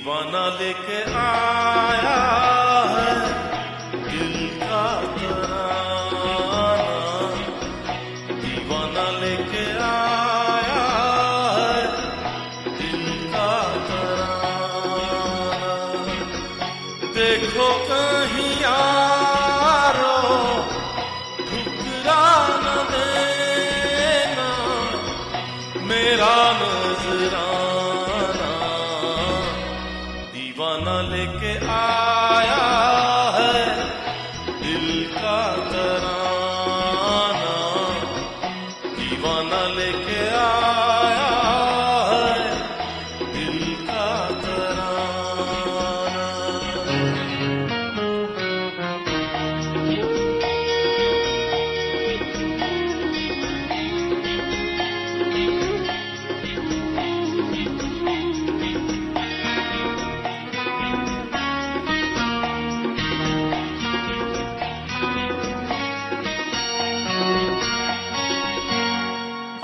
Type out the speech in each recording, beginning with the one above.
दीवाना लेके आया है दिल का तराना, दीवाना लेके आया है दिल का तराना। देखो कहीं यारो ठुकरा न देना मेरा नजराना, दीवाना लेके आया है दिल का तराना, दीवाना लेके आया है दिल का तराना।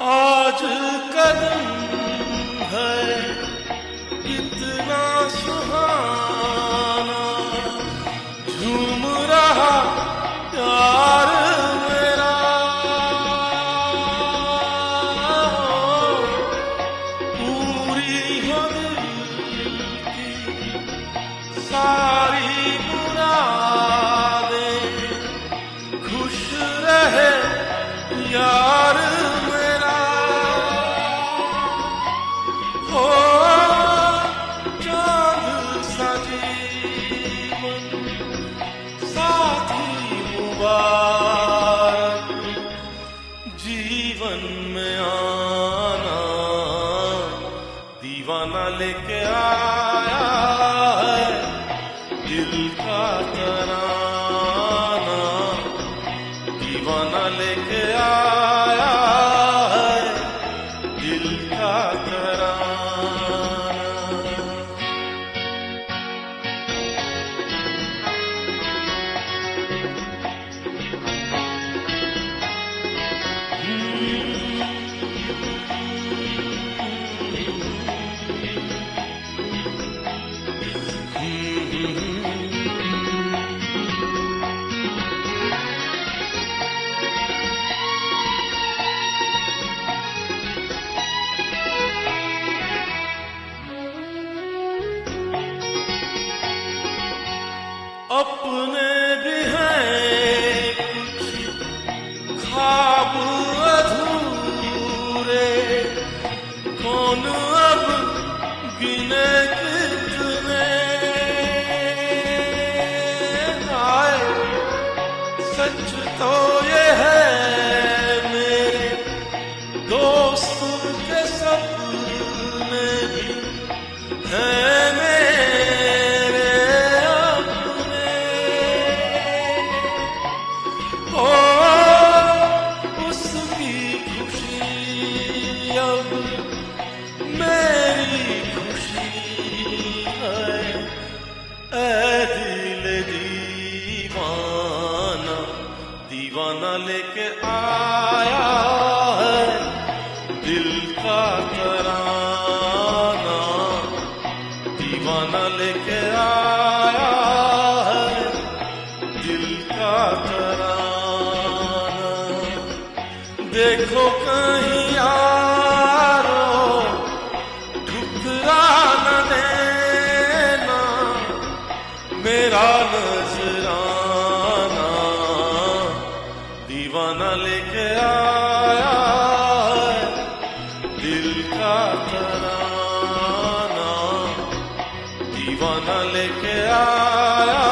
आज कदम है कितना सुहाना, झूम रहा प्यार मेरा, पूरी हो दिल की सारी मुरादें, खुश रहे यार मेरा, हो चांद सा जीवन साथी मुबारक, जीवन में आना दीवाना लेके आया है दिल का तराना, दीवाना लेके आया है दिल का तराना। अपने भी हैं कुछ ख्वाब अधूरे, कौन अब गिने कितने, आए सच तो ये है मेरे दोस्त के सपने भी हैं मेरे अपने, ओ उसकी खुशी अब मेरी खुशी है, ऐ दिल दीवाना, दीवाना लेके आया है दिल का तराना, दीवाना लेके आया है दिल का तराना। देखो कहीं यारो ठुकरा न देना मेरा नजराना, दीवाना लेके आया है दिल का तराना, दीवाना लेके आया